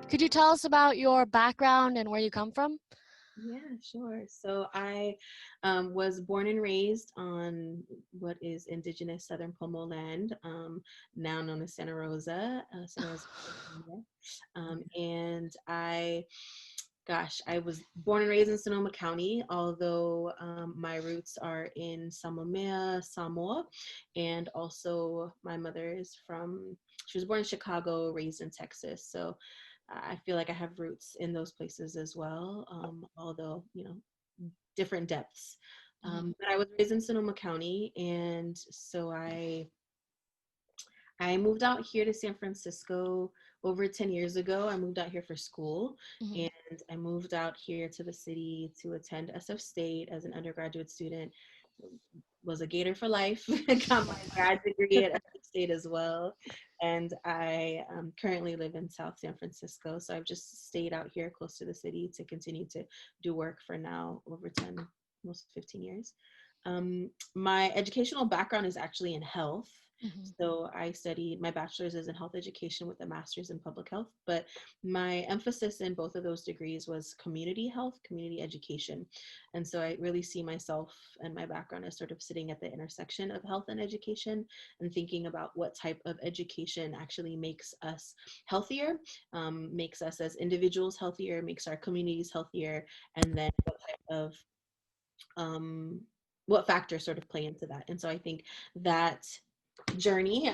Could you tell us about your background and where you come from? Yeah, sure. So I was born and raised on what is indigenous Southern Pomo land, now known as Santa Rosa, California. And I was born and raised in Sonoma County, although my roots are in Samomea, Samoa, and also my mother is she was born in Chicago, raised in Texas. So I feel like I have roots in those places as well, although, different depths. Mhm. But I was raised in Sonoma County, and so I moved out here to San Francisco over 10 years ago. I moved out here for school, Mhm. and I moved out here to the city to attend SF State as an undergraduate student. Was a Gator for life. Got my grad degree at SF State as well. And I currently live in South San Francisco. So I've just stayed out here close to the city to continue to do work for now over 10, almost 15 years. My educational background is actually in health. Mhm. So I studied, my bachelor's is in health education with a master's in public health, but my emphasis in both of those degrees was community health, community education. And so I really see myself and my background as sort of sitting at the intersection of health and education and thinking about what type of education actually makes us healthier, makes us as individuals healthier, makes our communities healthier, and then what type of um, what factors sort of play into that. And so I think that journey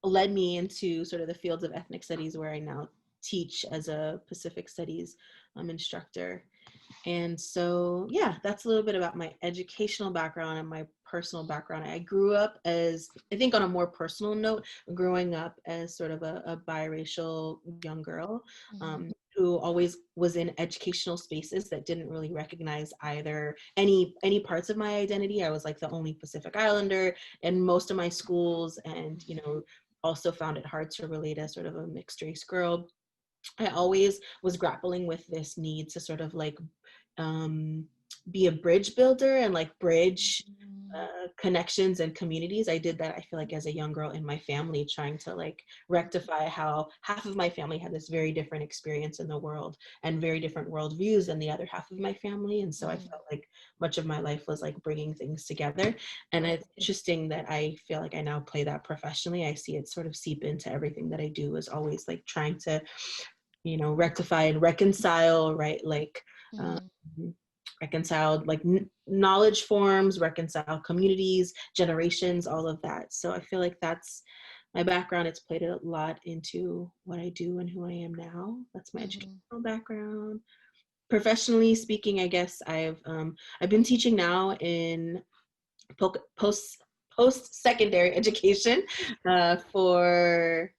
led me into sort of the fields of ethnic studies where I now teach as a Pacific Studies instructor. And so, yeah, that's a little bit about my educational background and my personal background. I grew up as, I think on a more personal note, growing up as sort of a biracial young girl Mhm. who always was in educational spaces that didn't really recognize either any parts of my identity. I was like the only Pacific Islander in most of my schools, and also found it hard to relate as sort of a mixed race girl. I always was grappling with this need to sort of like um, be a bridge builder and like bridge connections and communities. I did that, I feel like, as a young girl in my family, trying to like rectify how half of my family had this very different experience in the world and very different worldviews than the other half of my family. And so I Mhm. felt like much of my life was like bringing things together. And it's interesting that I feel like I now play that professionally. I see it sort of seep into everything that I do, is always like trying to rectify and reconcile, right? Like um, Mhm. reconciled like knowledge forms, reconcile communities, generations, all of that. So I feel like that's my background. It's played a lot into what I do and who I am now. That's my Mhm. educational background. Professionally speaking, I guess I've been teaching now in post secondary education for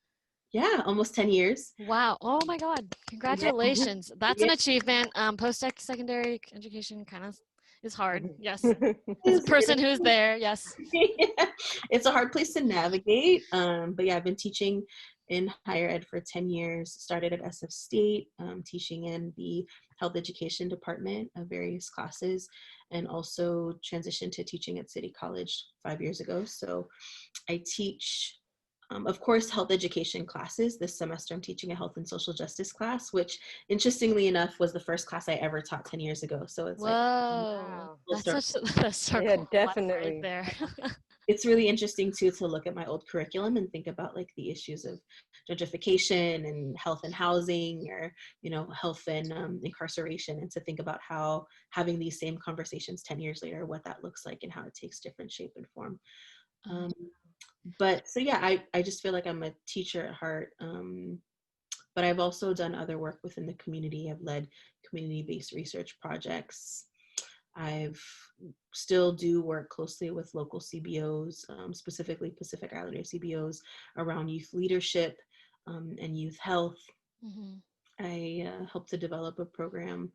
almost 10 years. Wow. Oh my God. Yeah. Congratulations. That's Yeah. an achievement. Post-secondary education kind of is hard. Yes. It As a is, person who's there, yes. yeah. It's a hard place to navigate. But yeah, I've been teaching in higher ed for 10 years, started at SF State, teaching in the health education department of various classes, and also transitioned to teaching at City College 5 years ago. So I teach, of course, health education classes. This semester, I'm teaching a health and social justice class, which, interestingly enough, was the first class I ever taught 10 years ago. So it's like Whoa. Wow. full That's circle. such a Yeah, circle of life right definitely. there. It's really interesting too to look at my old curriculum and think about like the issues of gentrification and health and housing, or health and incarceration, and to think about how having these same conversations 10 years later, what that looks like and how it takes different shape and form. Mhm. um, but so yeah, I just feel like I'm a teacher at heart, but I've also done other work within the community. I've led community-based research projects. I've still do work closely with local CBOs, specifically Pacific Islander CBOs, around youth leadership and youth health. Mhm. I helped to develop a program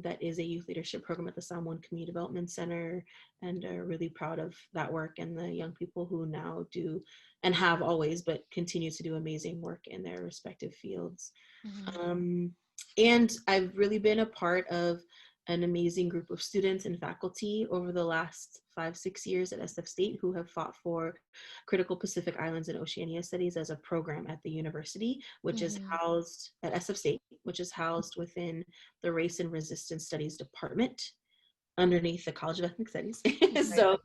that is a youth leadership program at the Samoan Community Development Center, and are really proud of that work and the young people who now do and have always, but continue to do amazing work in their respective fields. Mhm. Um, and I've really been a part of an amazing group of students and faculty over the last 5-6 years at SF State who have fought for critical Pacific Islands and Oceania studies as a program at the university, which is Mm-hmm. housed at SF State, which is housed within the Race and Resistance Studies Department underneath the College of Ethnic Studies. Right. So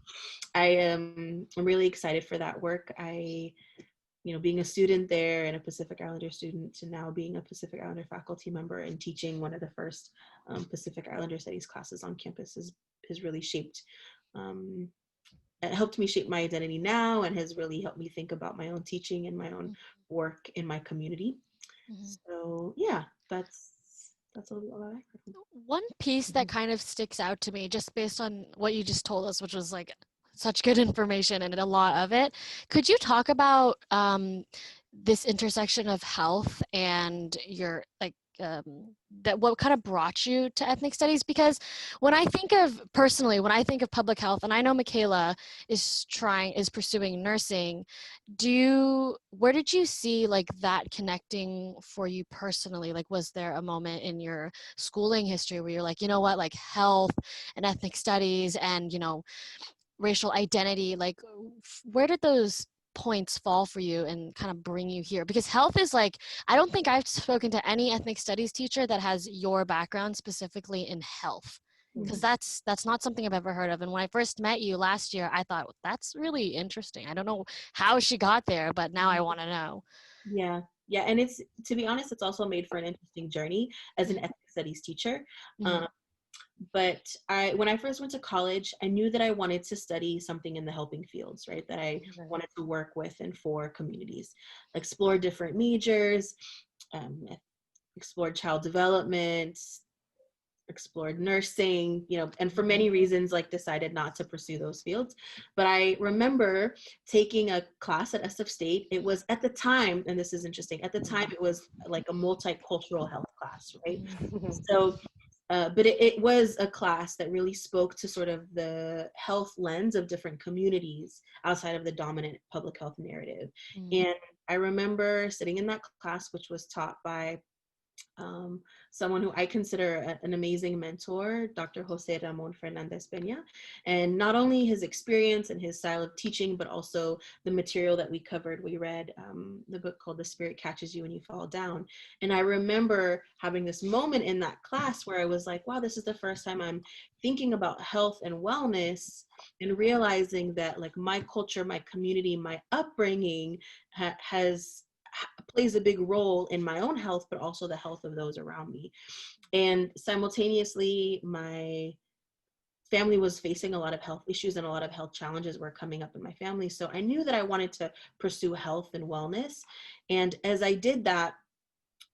I'm really excited for that work. Being a student there and a Pacific Islander student to now being a Pacific Islander faculty member and teaching one of the first Pacific Islander studies classes on campus has really um, it helped me shape my identity now and has really helped me think about my own teaching and my own work in my community. Mm-hmm. So yeah, that's a little bit about that. One piece that kind of sticks out to me, just based on what you just told us, which was like such good information and a lot of it, could you talk about this intersection of health and your like that what kind of brought you to ethnic studies? Because when I think of personally, when I think of public health, and I know Makayla is pursuing nursing, where did you see like that connecting for you personally? Like, was there a moment in your schooling history where you're like, you know what, like health and ethnic studies and, racial identity, like where did those points fall for you and kind of bring you here? Because health is like, I don't think I've spoken to any ethnic studies teacher that has your background specifically in health, because that's not something I've ever heard of. And when I first met you last year, I thought, that's really interesting. I don't know how she got there, but now I want to know. Yeah. Yeah. And it's, to be honest, it's also made for an interesting journey as an ethnic studies teacher. Mm-hmm. But when I first went to college, I knew that I wanted to study something in the helping fields, right? That I wanted to work with and for communities, explore different majors, explored child development, explored nursing, and for many reasons, like decided not to pursue those fields. But I remember taking a class at SF State. It was at the time, and this is interesting, at the time it was like a multicultural health class, right? So but it was a class that really spoke to sort of the health lens of different communities outside of the dominant public health narrative. And I remember sitting in that class, which was taught by um, someone who I consider an amazing mentor, Dr. Jose Ramon Fernandez Peña. And not only his experience and his style of teaching, but also the material that we covered. We read the book called The Spirit Catches You When You Fall Down. And I remember having this moment in that class where I was like, wow, this is the first time I'm thinking about health and wellness and realizing that like my culture, my community, my upbringing plays a big role in my own health, but also the health of those around me. And simultaneously, my family was facing a lot of health issues and a lot of health challenges were coming up in my family. So I knew that I wanted to pursue health and wellness. And as I did that,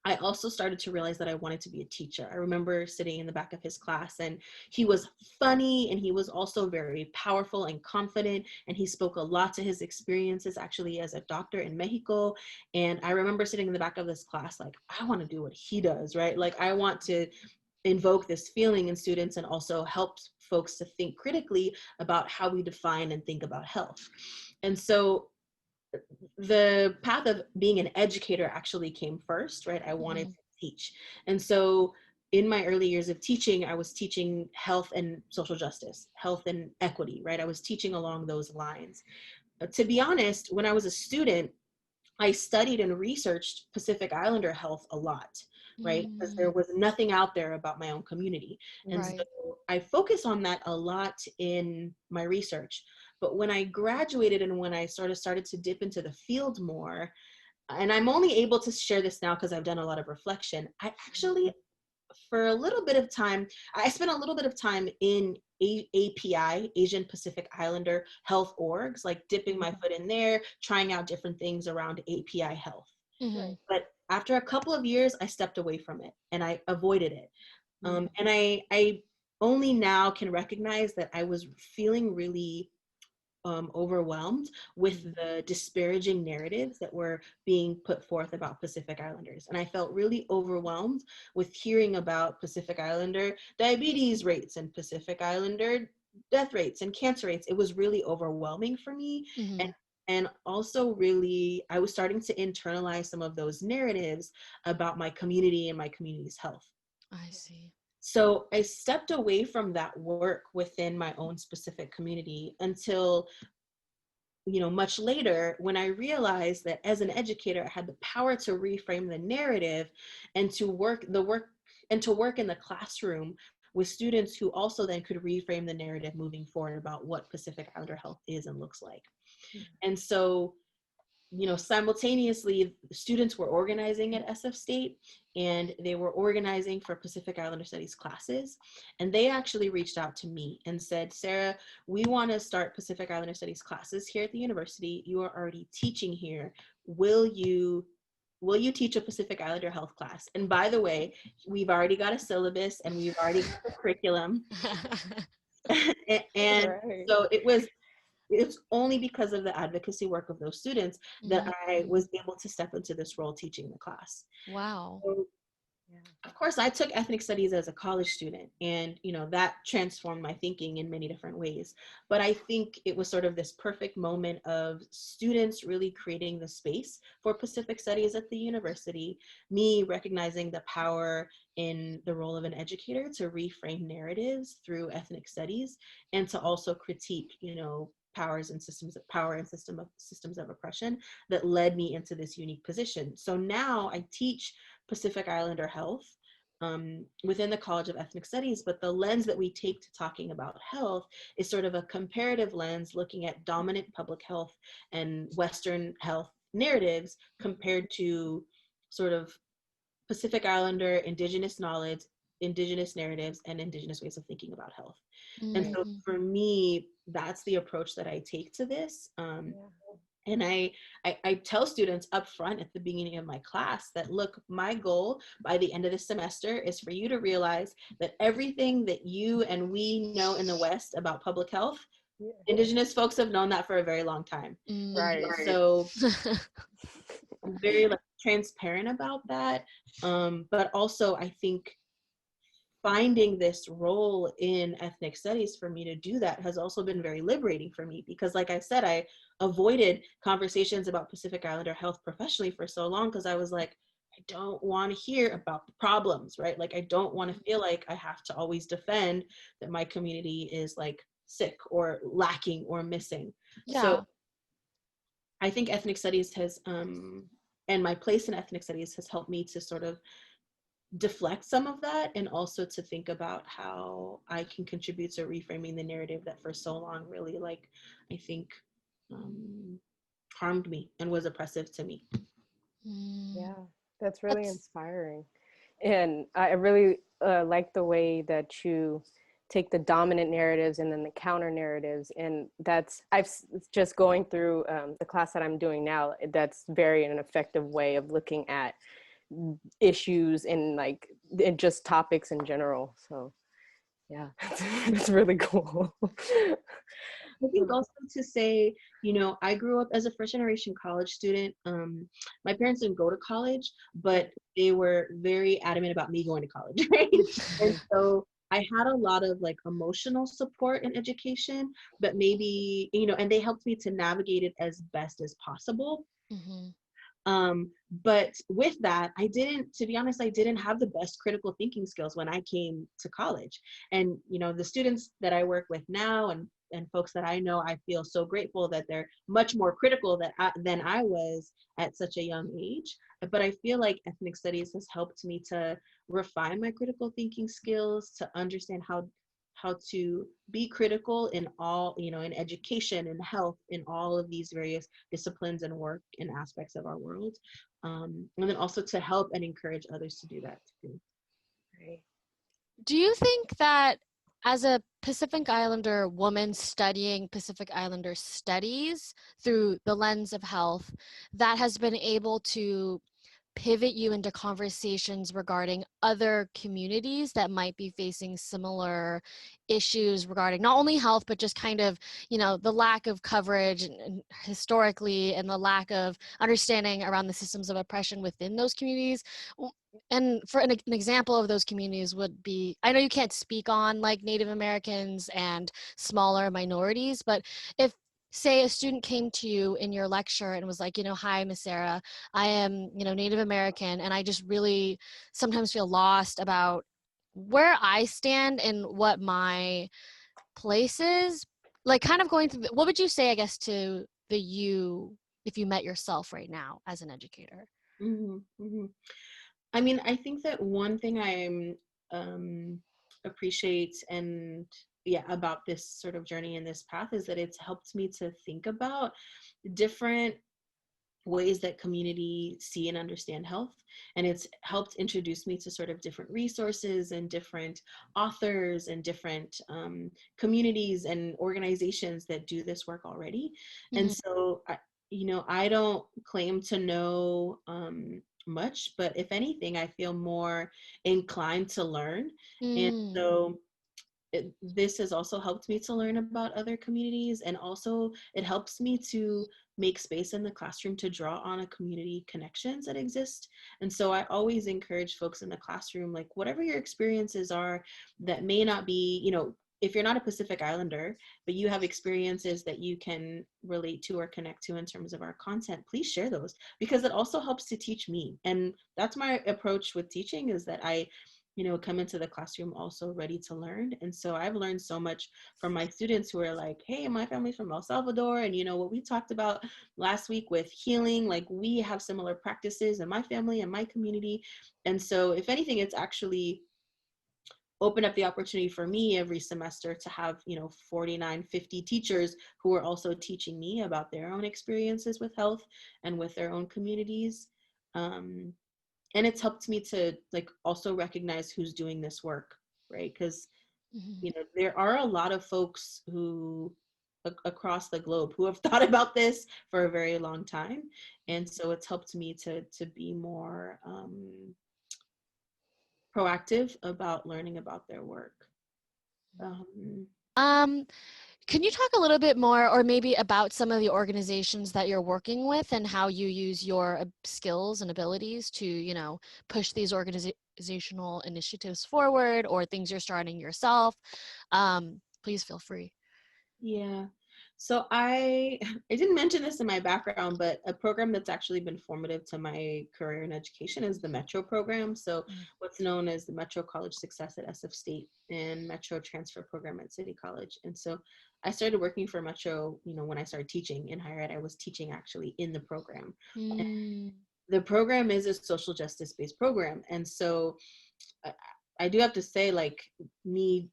I also started to realize that I wanted to be a teacher. I remember sitting in the back of his class and he was funny and he was also very powerful and confident. And he spoke a lot to his experiences actually as a doctor in Mexico. And I remember sitting in the back of this class, like, I want to do what he does, right? Like, I want to invoke this feeling in students and also help folks to think critically about how we define and think about health. And so the path of being an educator actually came first, right? I wanted to teach. And so in my early years of teaching, I was teaching health and social justice, health and equity, right? I was teaching along those lines. To be honest, when I was a student, I studied and researched Pacific Islander health a lot, right? Because there was nothing out there about my own community. And so Right. I focused on that a lot in my research. But when I graduated and when I sort of started to dip into the field more, and I'm only able to share this now because I've done a lot of reflection, I actually, for a little bit of time, I spent a little bit of time in API, Asian Pacific Islander health orgs, like dipping my foot in there, trying out different things around API health. Mm-hmm. But after a couple of years, I stepped away from it and I avoided it. And I only now can recognize that I was feeling really overwhelmed with the disparaging narratives that were being put forth about Pacific Islanders. And I felt really overwhelmed with hearing about Pacific Islander diabetes rates and Pacific Islander death rates and cancer rates. It was really overwhelming for me. Mm-hmm. And also really, I was starting to internalize some of those narratives about my community and my community's health. I see. So I stepped away from that work within my own specific community until, much later, when I realized that as an educator, I had the power to reframe the narrative and to work in the classroom with students who also then could reframe the narrative moving forward about what Pacific Islander health is and looks like. And so, simultaneously, students were organizing at SF State, and they were organizing for Pacific Islander Studies classes. And they actually reached out to me and said, Sarah, we want to start Pacific Islander Studies classes here at the university. You are already teaching here. Will you teach a Pacific Islander health class? And by the way, we've already got a syllabus and we've already got the curriculum. And Right. so it's only because of the advocacy work of those students that I was able to step into this role teaching the class. Wow. So, of course, I took ethnic studies as a college student, and that transformed my thinking in many different ways. But I think it was sort of this perfect moment of students really creating the space for Pacific studies at the university, me recognizing the power in the role of an educator to reframe narratives through ethnic studies, and to also critique, powers and systems of power and systems of oppression that led me into this unique position. So now I teach Pacific Islander health within the College of Ethnic Studies, but the lens that we take to talking about health is sort of a comparative lens looking at dominant public health and Western health narratives compared to sort of Pacific Islander, indigenous knowledge, indigenous narratives, and indigenous ways of thinking about health. And so for me, that's the approach that I take to this. And I tell students up front at the beginning of my class that, look, my goal by the end of the semester is for you to realize that everything that you and we know in the West about public health, indigenous folks have known that for a very long time. Right. So I'm very transparent about that. But also I think finding this role in ethnic studies for me to do that has also been very liberating for me, because like I said, I avoided conversations about Pacific Islander health professionally for so long because I was like, I don't want to hear about the problems, right? Like, I don't want to feel like I have to always defend that my community is like sick or lacking or missing. Yeah. So I think ethnic studies has, and my place in ethnic studies has helped me to sort of deflect some of that, and also to think about how I can contribute to reframing the narrative that for so long really, I think, harmed me and was oppressive to me. Yeah, that's really inspiring. And I really like the way that you take the dominant narratives and then the counter narratives. And just going through the class that I'm doing now, that's very an effective way of looking at issues and just topics in general. So yeah, it's really cool. I think also to say, I grew up as a first generation college student. My parents didn't go to college, but they were very adamant about me going to college, right? And so I had a lot of emotional support in education, but maybe, and they helped me to navigate it as best as possible. But with that, to be honest, I didn't have the best critical thinking skills when I came to college. And, the students that I work with now and folks that I know, I feel so grateful that they're much more critical than I was at such a young age. But I feel like ethnic studies has helped me to refine my critical thinking skills, to understand how to be critical in all, in education and health, in all of these various disciplines and work and aspects of our world. And then also to help and encourage others to do that too. Right. Do you think that as a Pacific Islander woman studying Pacific Islander studies through the lens of health, that has been able to pivot you into conversations regarding other communities that might be facing similar issues regarding not only health, but just kind of, the lack of coverage and historically, and the lack of understanding around the systems of oppression within those communities? And for an example of those communities would be, I know you can't speak on Native Americans and smaller minorities, but if, say, a student came to you in your lecture and was like, hi, Miss Sarah, I am, Native American, and I just really sometimes feel lost about where I stand and what my place is, like kind of going through, what would you say, I guess, to the you if you met yourself right now as an educator? Mm-hmm, mm-hmm. I mean, I think that one thing I appreciate and yeah about this sort of journey in this path is that it's helped me to think about different ways that community see and understand health, and it's helped introduce me to sort of different resources and different authors and different communities and organizations that do this work already. And Mm-hmm. so I don't claim to know much, but if anything I feel more inclined to learn. And Mm. so this has also helped me to learn about other communities, and also it helps me to make space in the classroom to draw on a community connections that exist. And so I always encourage folks in the classroom, like whatever your experiences are that may not be, if you're not a Pacific Islander, but you have experiences that you can relate to or connect to in terms of our content, please share those, because it also helps to teach me. And that's my approach with teaching, is that I come into the classroom also ready to learn. And so I've learned so much from my students who are like, hey, my family's from El Salvador, and what we talked about last week with healing, like we have similar practices in my family and my community. And so if anything, it's actually opened up the opportunity for me every semester to have 49, 50 teachers who are also teaching me about their own experiences with health and with their own communities. And it's helped me to like also recognize who's doing this work, right? Because Mm-hmm. there are a lot of folks who across the globe who have thought about this for a very long time. And so it's helped me to be more proactive about learning about their work. um, Um, can you talk a little bit more, or maybe about some of the organizations that you're working with and how you use your skills and abilities to, push these organizational initiatives forward, or things you're starting yourself? Please feel free. Yeah. So I didn't mention this in my background, but a program that's actually been formative to my career in education is the Metro program. So what's known as the Metro College Success at SF State and Metro Transfer Program at City College. And so I started working for Metro, when I started teaching in higher ed. I was teaching actually in the program. And Mm. the program is a social justice based program. And so I, I do have to say, like, me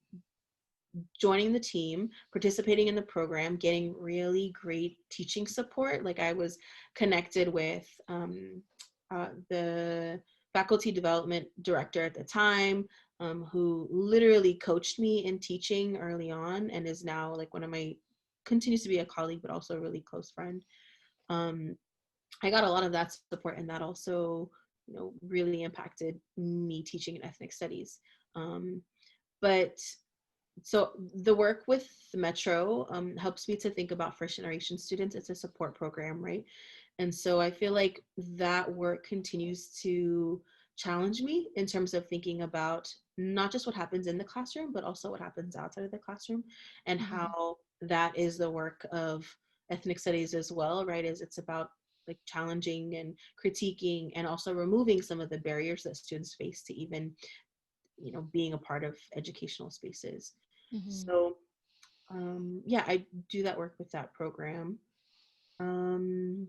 joining the team, participating in the program, getting really great teaching support. Like I was connected with the faculty development director at the time, who literally coached me in teaching early on and is now like continues to be a colleague, but also a really close friend. I got a lot of that support, and that also, really impacted me teaching in ethnic studies. But so the work with Metro helps me to think about first generation students. It's a support program, right? And so I feel like that work continues to challenge me in terms of thinking about not just what happens in the classroom, but also what happens outside of the classroom, and Mhm. how that is the work of ethnic studies as well, right? Is it's about like challenging and critiquing and also removing some of the barriers that students face to even being a part of educational spaces. Mhm. So yeah, I do that work with that program. um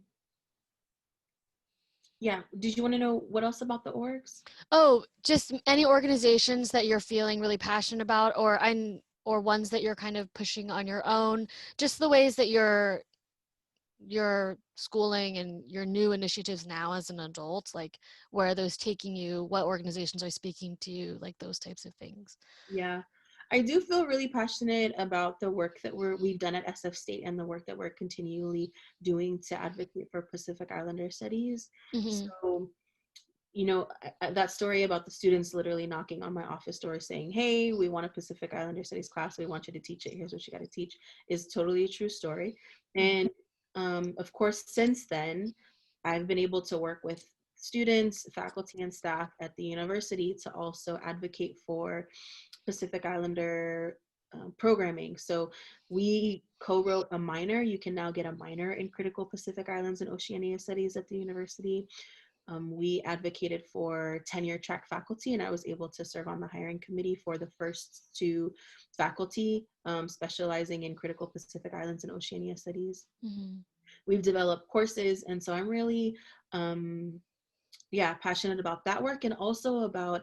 yeah, did you want to know what else about the orgs? Oh, just any organizations that you're feeling really passionate about, or ones that you're kind of pushing on your own. Just the ways that your schooling and your new initiatives now as an adult, like where are those taking you? What organizations are speaking to you? Like those types of things. Yeah, I do feel really passionate about the work that we've done at SF State and the work that we're continually doing to advocate for Pacific Islander studies. Mm-hmm. So that story about the students literally knocking on my office door saying, hey, we want a Pacific Islander studies class, we want you to teach it, here's what you got to teach, is totally a true story. And of course, since then I've been able to work with students, faculty, and staff at the university to also advocate for Pacific Islander programming. So we co-wrote a minor. You can now get a minor in critical Pacific Islands and Oceania studies at the university. we advocated for tenure track faculty, and I was able to serve on the hiring committee for the first 2 faculty specializing in critical Pacific Islands and Oceania studies. Mm-hmm. We've developed courses, and so I'm really passionate about that work, and also about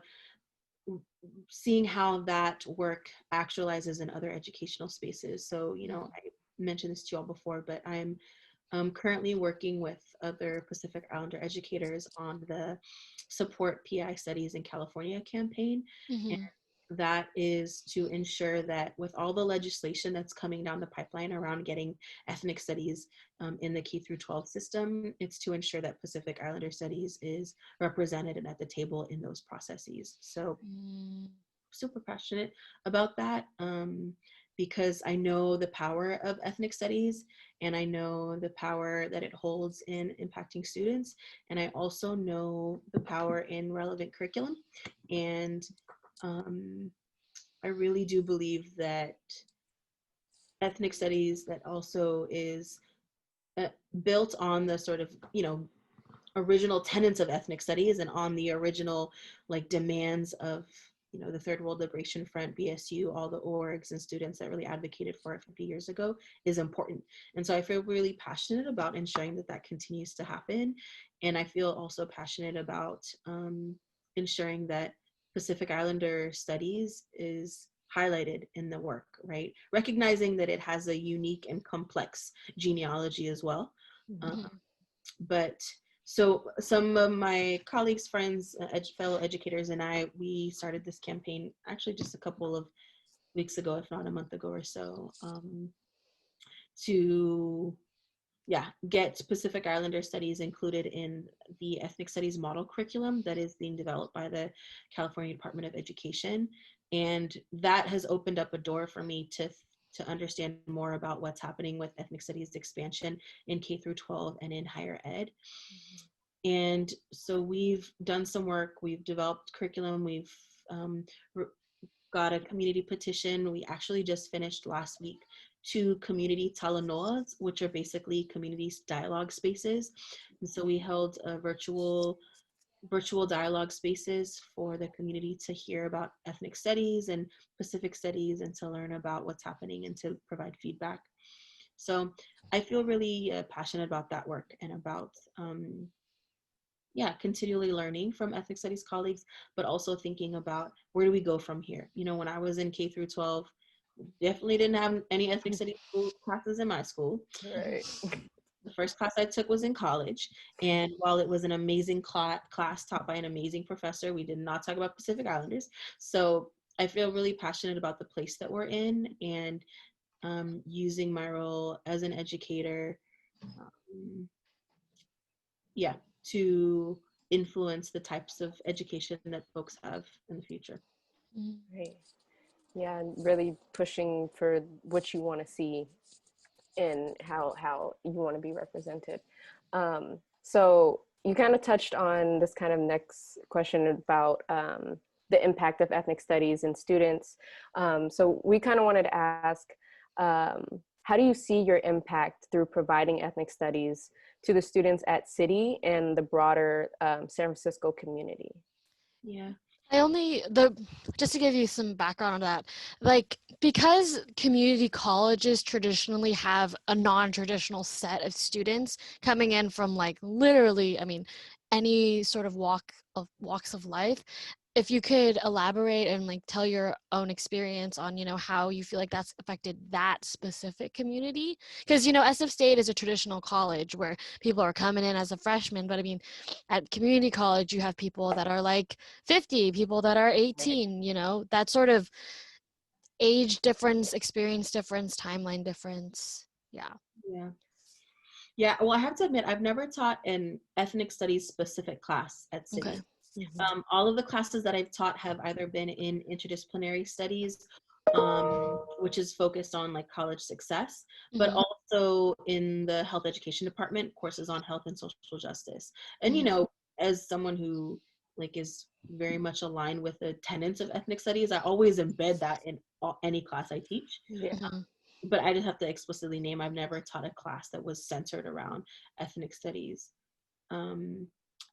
seeing how that work actualizes in other educational spaces. So, you know, I mentioned this to y'all before, but I'm currently working with other Pacific Islander educators on the Support PI Studies in California campaign. And Mm-hmm. that is to ensure that with all the legislation that's coming down the pipeline around getting ethnic studies in the K through 12 system, it's to ensure that Pacific Islander studies is represented and at the table in those processes. So super passionate about that because I know the power of ethnic studies, and I know the power that it holds in impacting students, and I also know the power in relevant curriculum. And I really do believe that ethnic studies that also is built on the sort of, you know, original tenets of ethnic studies and on the original like demands of, you know, the Third World Liberation Front, BSU, all the orgs and students that really advocated for it 50 years ago is important. And so I feel really passionate about ensuring that that continues to happen. And I feel also passionate about ensuring that Pacific Islander studies is highlighted in the work, right? Recognizing that it has a unique and complex genealogy as well. Mm-hmm. But so some of my colleagues, friends, fellow educators, and I, we started this campaign actually just a couple of weeks ago, if not a month ago or so, to get Pacific Islander studies included in the ethnic studies model curriculum that is being developed by the California Department of Education. And that has opened up a door for me to understand more about what's happening with ethnic studies expansion in K through 12 and in higher ed. And so we've done some work, we've developed curriculum, we've got a community petition. We actually just finished last week 2 community talanoas, which are basically community dialogue spaces. And so we held a virtual dialogue spaces for the community to hear about ethnic studies and Pacific studies and to learn about what's happening and to provide feedback. So I feel really passionate about that work and about continually learning from ethnic studies colleagues, but also thinking about where do we go from here? You know, when I was in K through 12, definitely didn't have any ethnic studies classes in my school. Right. The first class I took was in college. And while it was an amazing class taught by an amazing professor, we did not talk about Pacific Islanders. So I feel really passionate about the place that we're in and using my role as an educator to influence the types of education that folks have in the future. Right. Yeah, and really pushing for what you want to see and how you want to be represented. So you kind of touched on this kind of next question about the impact of ethnic studies in students. So we kind of wanted to ask, how do you see your impact through providing ethnic studies to the students at City and the broader San Francisco community? Yeah. Just to give you some background on that, like because community colleges traditionally have a non-traditional set of students coming in from like literally, I mean, any sort of walks of life. If you could elaborate and like tell your own experience on, you know, how you feel like that's affected that specific community. Because, you know, SF State is a traditional college where people are coming in as a freshman, but I mean, at community college, you have people that are like 50, people that are 18, you know, that sort of age difference, experience difference, timeline difference. Yeah. Yeah. Yeah. Well, I have to admit, I've never taught an ethnic studies specific class at Okay. City. All of the classes that I've taught have either been in interdisciplinary studies, which is focused on like college success, but Mm-hmm. also in the health education department, courses on health and social justice. And, you Mm-hmm. know, as someone who like is very much aligned with the tenets of ethnic studies, I always embed that in any class I teach. Yeah. Mm-hmm. But I just have to explicitly name I've never taught a class that was centered around ethnic studies.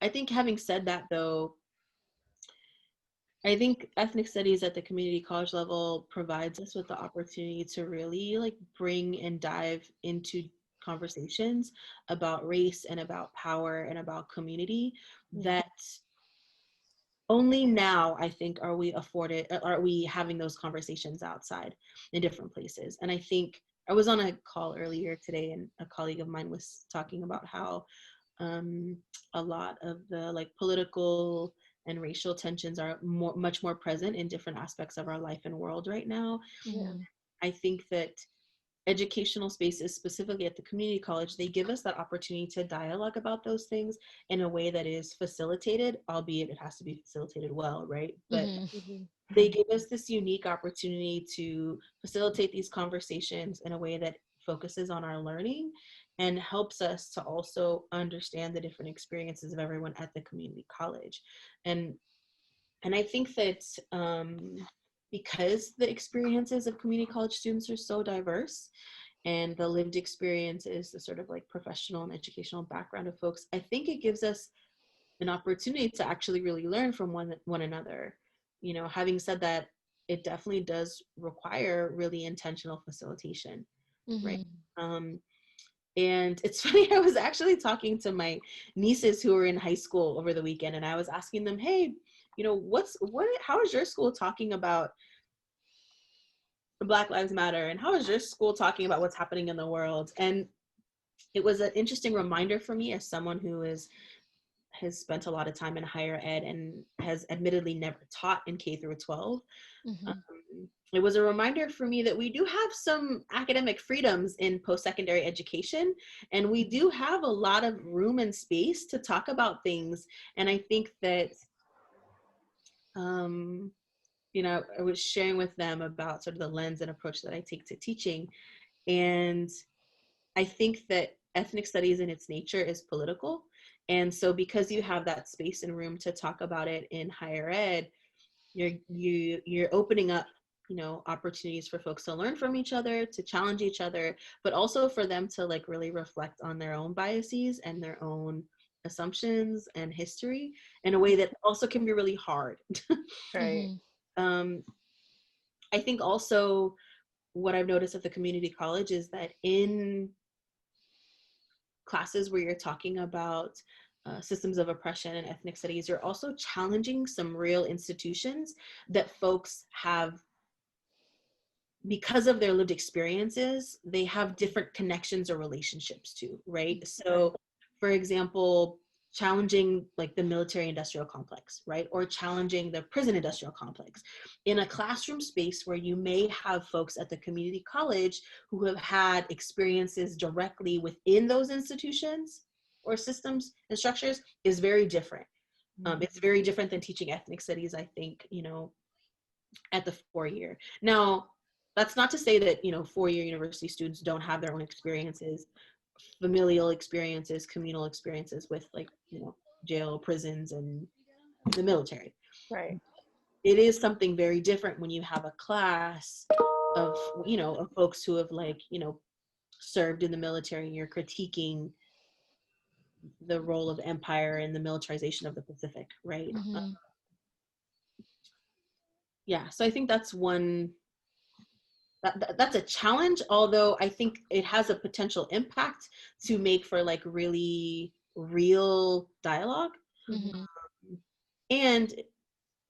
I think having said that though, I think ethnic studies at the community college level provides us with the opportunity to really like bring and dive into conversations about race and about power and about community that only now I think are we having those conversations outside in different places. And I think I was on a call earlier today and a colleague of mine was talking about how um, a lot of the like political and racial tensions are much more present in different aspects of our life and world right now. Yeah. I think that educational spaces, specifically at the community college, they give us that opportunity to dialogue about those things in a way that is facilitated, albeit it has to be facilitated well, right? But they give us this unique opportunity to facilitate these conversations in a way that focuses on our learning and helps us to also understand the different experiences of everyone at the community college. And I think that because the experiences of community college students are so diverse, and the lived experiences, the sort of like professional and educational background of folks, I think it gives us an opportunity to actually really learn from one another. You know, having said that, it definitely does require really intentional facilitation, right? Um, and it's funny, I was actually talking to my nieces who were in high school over the weekend, and I was asking them, hey, you know, how is your school talking about Black Lives Matter, and how is your school talking about what's happening in the world? And it was an interesting reminder for me as someone who has spent a lot of time in higher ed and has admittedly never taught in K through 12. It was a reminder for me that we do have some academic freedoms in post-secondary education, and we do have a lot of room and space to talk about things. And I think that, you know, I was sharing with them about sort of the lens and approach that I take to teaching. And I think that ethnic studies in its nature is political. And so because you have that space and room to talk about it in higher ed, you're opening up, you know, opportunities for folks to learn from each other, to challenge each other, but also for them to like really reflect on their own biases and their own assumptions and history in a way that also can be really hard. Right. I think also what I've noticed at the community college is that in classes where you're talking about systems of oppression and ethnic studies, you're also challenging some real institutions that folks have, because of their lived experiences, they have different connections or relationships to, right? So, for example, challenging like the military industrial complex, right? Or challenging the prison industrial complex in a classroom space where you may have folks at the community college who have had experiences directly within those institutions or systems and structures is very different. It's very different than teaching ethnic studies, I think, you know, at the 4-year. Now, that's not to say that, you know, 4-year university students don't have their own experiences, familial experiences, communal experiences with like, you know, jail, prisons, and the military. Right. It is something very different when you have a class of, you know, of folks who have like, you know, served in the military and you're critiquing the role of empire and the militarization of the Pacific, right? Yeah, so I think that's one that's a challenge, although I think it has a potential impact to make for like really real dialogue. And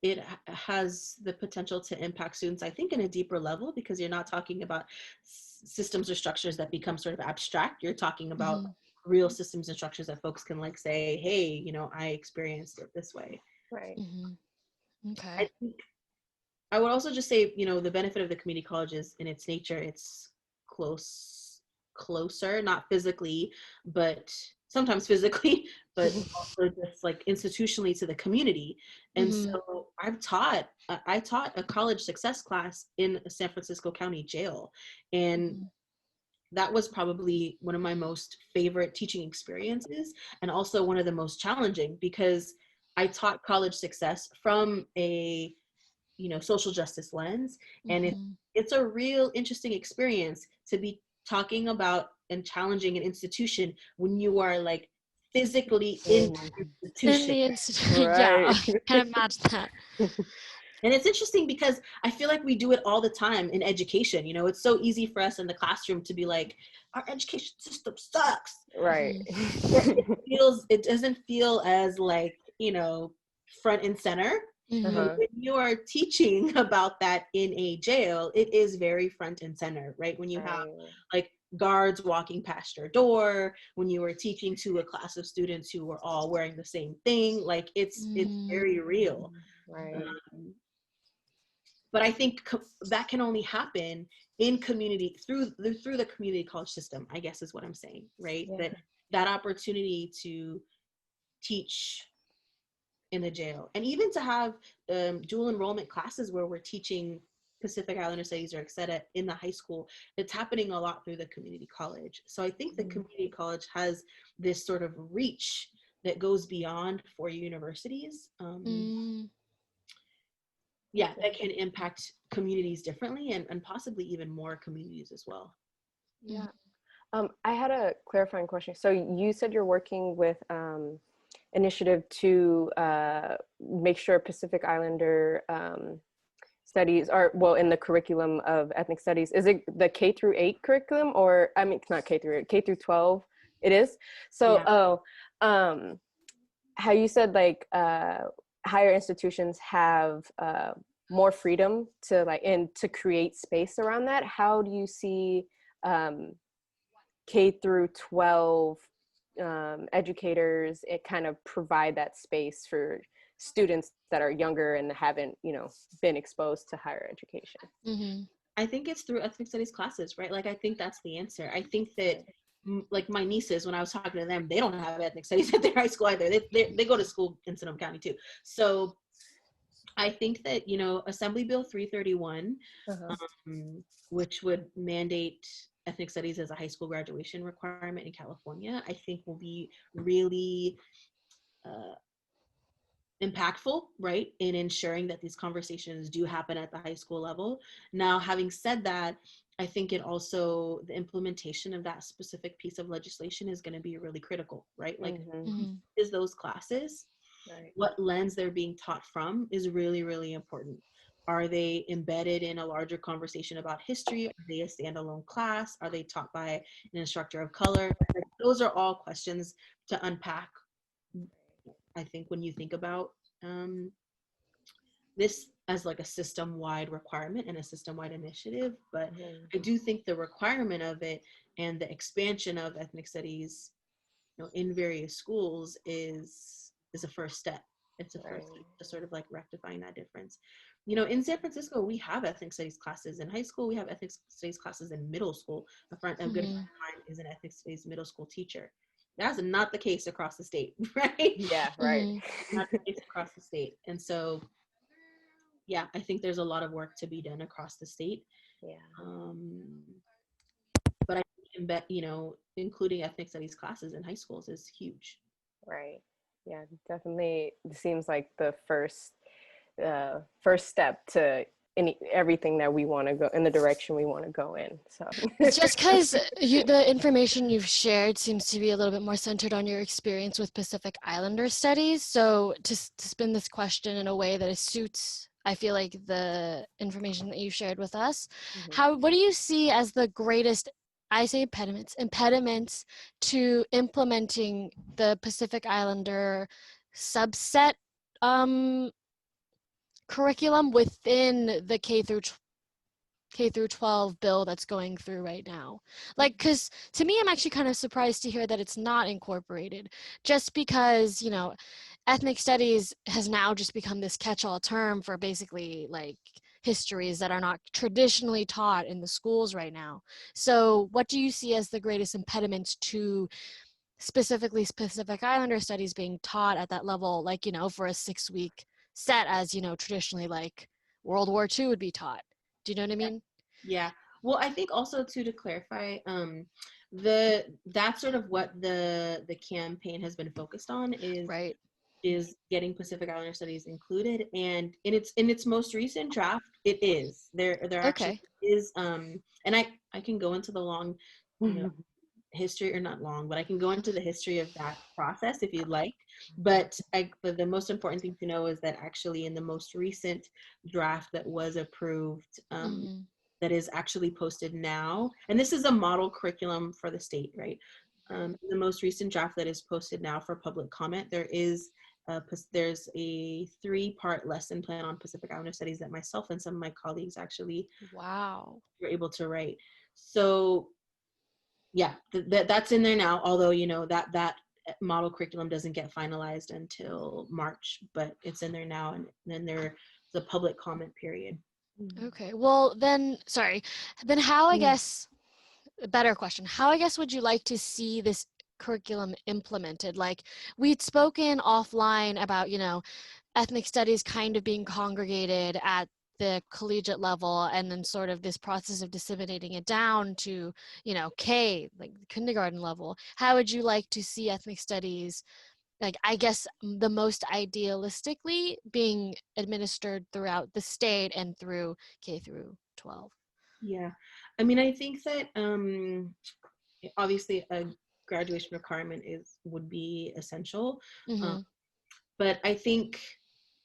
it has the potential to impact students, I think, in a deeper level, because you're not talking about systems or structures that become sort of abstract. You're talking about real systems and structures that folks can like say, hey, you know, I experienced it this way. Right. I think I would also just say, you know, the benefit of the community college is in its nature, it's closer, not physically, but sometimes physically, but also just like institutionally to the community. And so I taught a college success class in a San Francisco County jail. And that was probably one of my most favorite teaching experiences, and also one of the most challenging, because I taught college success from a, you know, social justice lens, and it's a real interesting experience to be talking about and challenging an institution when you are like physically in the In institution. the institution. Yeah, Right. kind of match that. And it's interesting because I feel like we do it all the time in education. You know, it's so easy for us in the classroom to be like, our education system sucks. Right. It doesn't feel as like, you know, front and center. But Uh-huh. when you are teaching about that in a jail, it is very front and center, right? When you have Right. like guards walking past your door, when you are teaching to a class of students who are all wearing the same thing, like it's very real. Right. Um, but I think that can only happen in community through the community college system, I guess is what I'm saying, right? Yeah. That opportunity to teach in the jail, and even to have dual enrollment classes where we're teaching Pacific Islander Studies or et cetera in the high school. It's happening a lot through the community college. So I think the community college has this sort of reach that goes beyond 4 universities. Yeah, that can impact communities differently, and possibly even more communities as well. Yeah. I had a clarifying question. So you said you're working with initiative to make sure Pacific Islander studies are, well, in the curriculum of ethnic studies. Is it the K through 8 curriculum, or I mean, it's not K through 8, K through 12? It is. So, Yeah. how you said like higher institutions have more freedom to like and to create space around that. How do you see K through 12 educators it kind of provide that space for students that are younger and haven't, you know, been exposed to higher education? I think it's through ethnic studies classes, right? Like I think that's the answer. I think that like my nieces, when I was talking to them, they don't have ethnic studies at their high school either. They go to school in Sonoma County too. So I think that, you know, Assembly Bill 331, which would mandate ethnic studies as a high school graduation requirement in California, I think will be really impactful, right, in ensuring that these conversations do happen at the high school level. Now, having said that, I think it also, the implementation of that specific piece of legislation is going to be really critical, right? Like, is those classes, Right. what lens they're being taught from is really, really important. Are they embedded in a larger conversation about history? Are they a standalone class? Are they taught by an instructor of color? Like, those are all questions to unpack, I think, when you think about this as like a system-wide requirement and a system-wide initiative. But I do think the requirement of it and the expansion of ethnic studies, you know, in various schools is a first step. It's a first step to sort of like rectifying that difference. You know, in San Francisco, we have ethnic studies classes in high school. We have ethnic studies classes in middle school. A good friend of mine is an ethnic studies middle school teacher. That's not the case across the state, right? Yeah, right. Not the case across the state. And so, yeah, I think there's a lot of work to be done across the state. Yeah. But I bet, you know, including ethnic studies classes in high schools is huge. Right. Yeah, definitely seems like the first step to everything that we want to go in the direction we want to go in. So Just because the information you've shared seems to be a little bit more centered on your experience with Pacific Islander studies. So to spin this question in a way that suits, I feel like, the information that you shared with us, what do you see as the greatest, I say impediments to implementing the Pacific Islander subset curriculum within the K through 12 bill that's going through right now? Like, because to me, I'm actually kind of surprised to hear that it's not incorporated, just because, you know, ethnic studies has now just become this catch-all term for basically like histories that are not traditionally taught in the schools right now. So what do you see as the greatest impediments to specifically Pacific Islander studies being taught at that level, like, you know, for a 6-week set, as, you know, traditionally like World War II would be taught? Do you know what I mean? Yeah. Well, I think also too, to clarify, that's sort of what the campaign has been focused on Right. is getting Pacific Islander studies included, and in its most recent draft, it is there actually Okay. is and I can go into the long, you know, history, or not long, but I can go into the history of that process if you'd like. But the most important thing to know is that actually in the most recent draft that was approved, Mhm. that is actually posted now, and this is a model curriculum for the state, right? The most recent draft that is posted now for public comment, there's a 3-part lesson plan on Pacific Islander studies that myself and some of my colleagues actually Wow. were able to write. So yeah, that's in there now, although that model curriculum doesn't get finalized until March, but it's in there now, and then there's a public comment period. Okay. Well, then, sorry. Then how, I Yeah. guess, a better question, how, I guess, would you like to see this curriculum implemented? Like, we'd spoken offline about, ethnic studies kind of being congregated at the collegiate level, and then sort of this process of disseminating it down to, K, like kindergarten level. How would you like to see ethnic studies, like, I guess, the most idealistically being administered throughout the state and through K through 12? Yeah, I mean, I think that obviously a graduation requirement would be essential, um, Mm-hmm. but I think,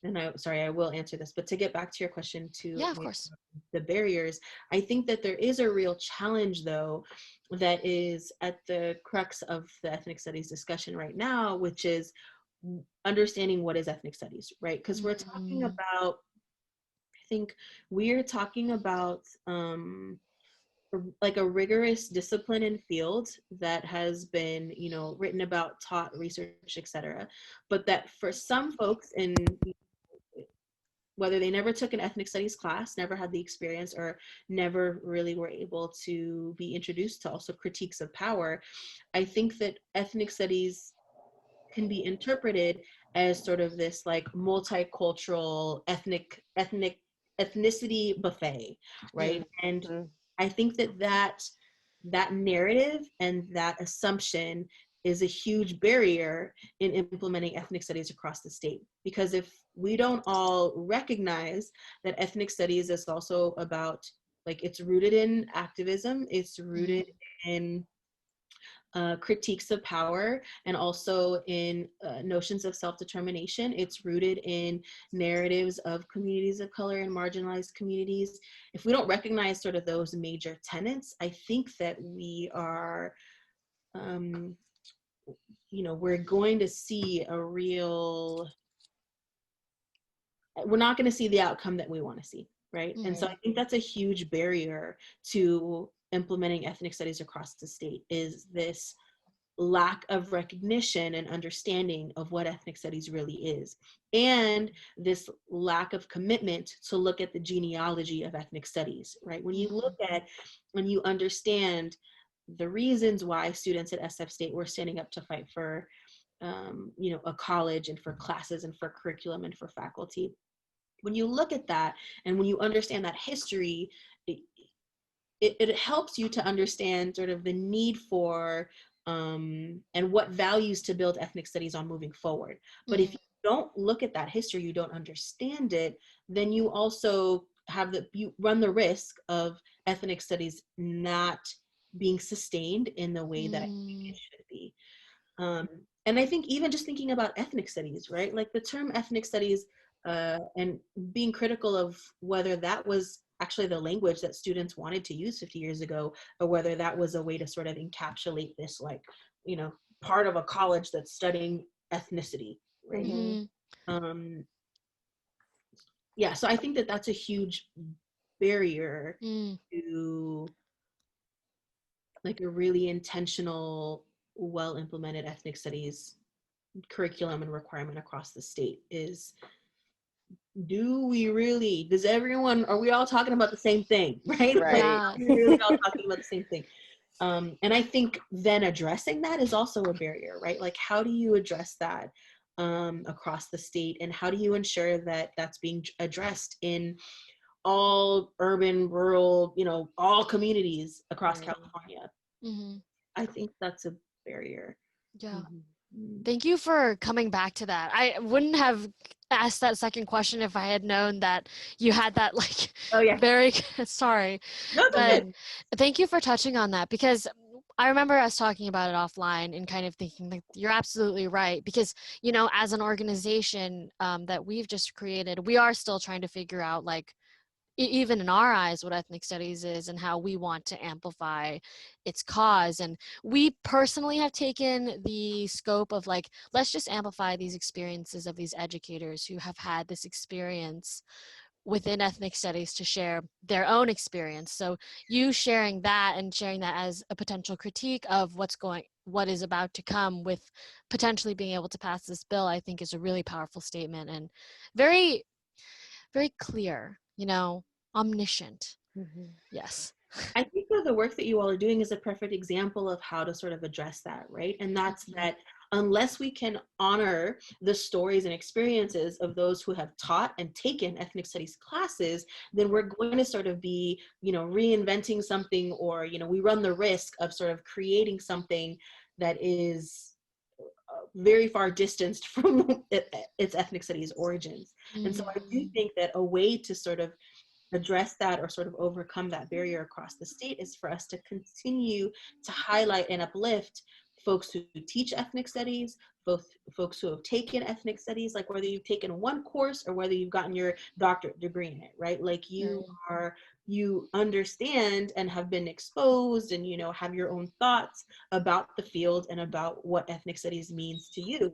and I will answer this, but to get back to your question to Yeah, of course. the barriers, I think that there is a real challenge, though, that is at the crux of the ethnic studies discussion right now, which is understanding what is ethnic studies, right? Because we're talking Mm-hmm. about, I think we're talking about like a rigorous discipline and field that has been written about, taught, researched, etc., but that for some folks, in whether they never took an ethnic studies class, never had the experience, or never really were able to be introduced to also critiques of power, I think that ethnic studies can be interpreted as sort of this like multicultural ethnicity buffet, right? And Mm-hmm. I think that narrative and that assumption is a huge barrier in implementing ethnic studies across the state, because if we don't all recognize that ethnic studies is also about, like, it's rooted in activism, it's rooted in critiques of power, and also in notions of self-determination. It's rooted in narratives of communities of color and marginalized communities. If we don't recognize sort of those major tenets, I think that we are, we're going to see we're not going to see the outcome that we want to see, right? And so I think that's a huge barrier to implementing ethnic studies across the state, is this lack of recognition and understanding of what ethnic studies really is, and this lack of commitment to look at the genealogy of ethnic studies, right? When you understand the reasons why students at SF State were standing up to fight for a college, and for classes, and for curriculum, and for faculty, when you look at that and when you understand that history, it helps you to understand sort of the need for and what values to build ethnic studies on moving forward. But if you don't look at that history, you don't understand it, then you also you run the risk of ethnic studies not being sustained in the way that I think it should be. And I think even just thinking about ethnic studies, right? Like the term ethnic studies, and being critical of whether that was actually the language that students wanted to use 50 years ago, or whether that was a way to sort of encapsulate this, like, part of a college that's studying ethnicity, right? Mm-hmm. Um, yeah, so I think that that's a huge barrier to like a really intentional, well implemented ethnic studies curriculum and requirement across the state. Is, are we all talking about the same thing, right? Like, Right. Yeah. are we really all talking about the same thing? And I think then addressing that is also a barrier, right? Like, how do you address that across the state, and how do you ensure that that's being addressed in all urban, rural, all communities across Right. California? Mm-hmm. I think that's a barrier. Yeah. Mm-hmm. Thank you for coming back to that. I wouldn't have asked that second question if I had known that you had that, like, Oh yeah, very sorry. no, it's But okay. thank you for touching on that, because I remember us talking about it offline and kind of thinking like you're absolutely right because, you know, as an organization that we've just created, we are still trying to figure out like even in our eyes what ethnic studies is and how we want to amplify its cause. And we personally have taken the scope of like, let's just amplify these experiences of these educators who have had this experience within ethnic studies to share their own experience. So you sharing that and sharing that as a potential critique of what is about to come with potentially being able to pass this bill, I think is a really powerful statement and very, very clear, you know, omniscient. Mm-hmm. Yes. I think that the work that you all are doing is a perfect example of how to sort of address that, right? And that's that unless we can honor the stories and experiences of those who have taught and taken ethnic studies classes, then we're going to sort of be, you know, reinventing something, or, you know, we run the risk of sort of creating something that is very far distanced from its ethnic studies origins. And so I do think that a way to sort of address that or sort of overcome that barrier across the state is for us to continue to highlight and uplift folks who teach ethnic studies, both folks who have taken ethnic studies, like whether you've taken one course or whether you've gotten your doctorate degree in it, right? Like you understand and have been exposed and, you know, have your own thoughts about the field and about what ethnic studies means to you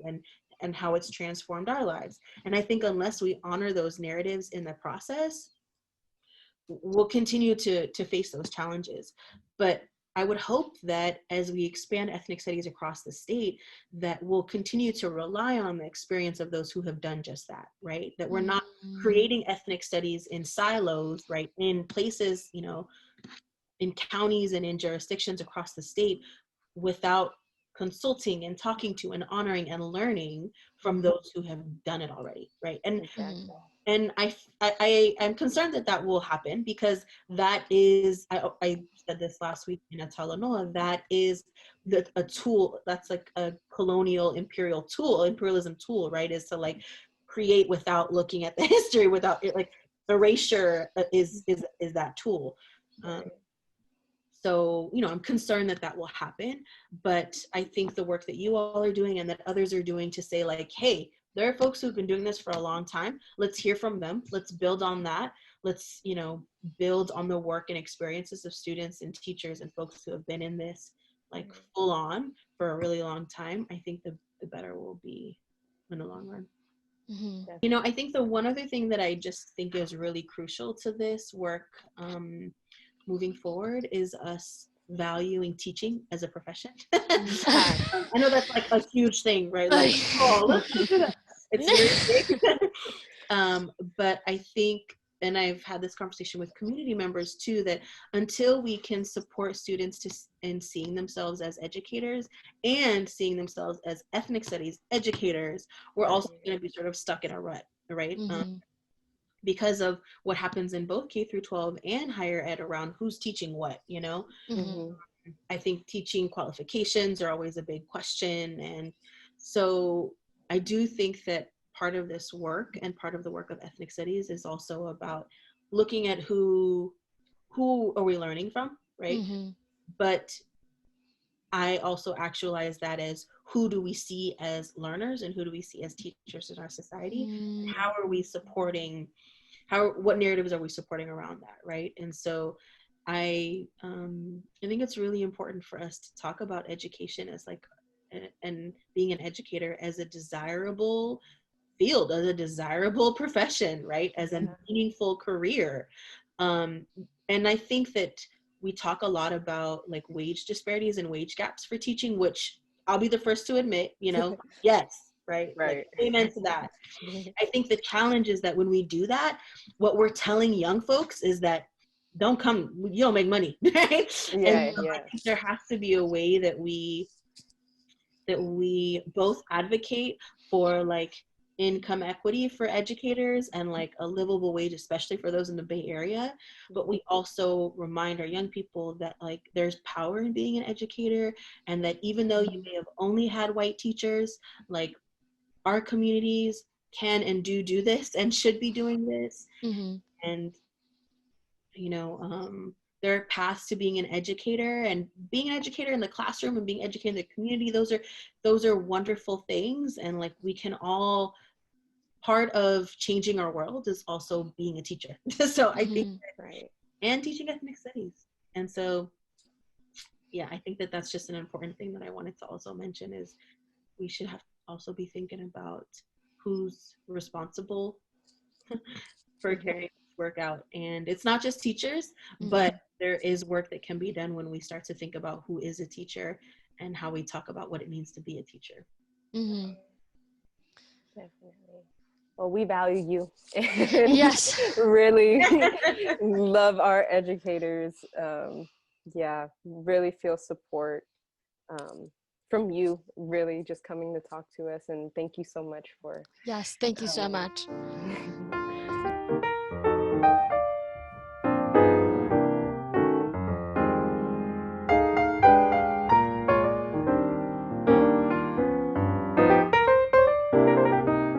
and how it's transformed our lives. And I think unless we honor those narratives in the process, we'll continue to face those challenges. But I would hope that as we expand ethnic studies across the state, that we'll continue to rely on the experience of those who have done just that, right? That we're not creating ethnic studies in silos, right? In places, you know, in counties and in jurisdictions across the state without consulting and talking to and honoring and learning from those who have done it already, right? Exactly. And I'm concerned that that will happen because that is, I said this last week in a talanoa, that is a tool, that's like a colonial imperialism tool, right? Is to like create without looking at the history, without it, like erasure is that tool. So, you know, I'm concerned that that will happen, but I think the work that you all are doing and that others are doing to say like, hey, there are folks who've been doing this for a long time. Let's hear from them. Let's build on that. Let's, you know, build on the work and experiences of students and teachers and folks who have been in this like full on for a really long time. I think the better we'll be in the long run. You know, I think the one other thing that I just think is really crucial to this work moving forward is us valuing teaching as a profession. I know that's like a huge thing, right? Like, oh, let's do that. It's very big. But I think, and I've had this conversation with community members too, that until we can support students in seeing themselves as educators and seeing themselves as ethnic studies educators, we're also going to be sort of stuck in a rut, right? Because of what happens in both K through 12 and higher ed around who's teaching what, you know? I think teaching qualifications are always a big question. And so I do think that part of this work and part of the work of ethnic studies is also about looking at who are we learning from, right? But I also actualize that as who do we see as learners and who do we see as teachers in our society? And how are we supporting, what narratives are we supporting around that, right? And so I think it's really important for us to talk about education as like, and being an educator as a desirable field, as a desirable profession, right? As a meaningful career. And I think that we talk a lot about like wage disparities and wage gaps for teaching, which I'll be the first to admit, you know, yes, right? Like, amen to that. I think the challenge is that when we do that, what we're telling young folks is that don't come, you don't make money, right? And so I think there has to be a way that we both advocate for like income equity for educators and like a livable wage, especially for those in the Bay Area. But we also remind our young people that like there's power in being an educator, and that even though you may have only had white teachers, like our communities can and do this and should be doing this. And, you know, there are paths to being an educator, and being an educator in the classroom and being educated in the community. Those are wonderful things. And like, we can all, part of changing our world is also being a teacher. So I think, right. and teaching ethnic studies. And so, yeah, I think that that's just an important thing that I wanted to also mention, is we should have also be thinking about who's responsible for carrying this work out. And it's not just teachers, but there is work that can be done when we start to think about who is a teacher and how we talk about what it means to be a teacher. Definitely. Well, we value you. Yes. Really love our educators. Yeah, really feel support from you, really just coming to talk to us. And thank you so much for. Yes, thank you so much.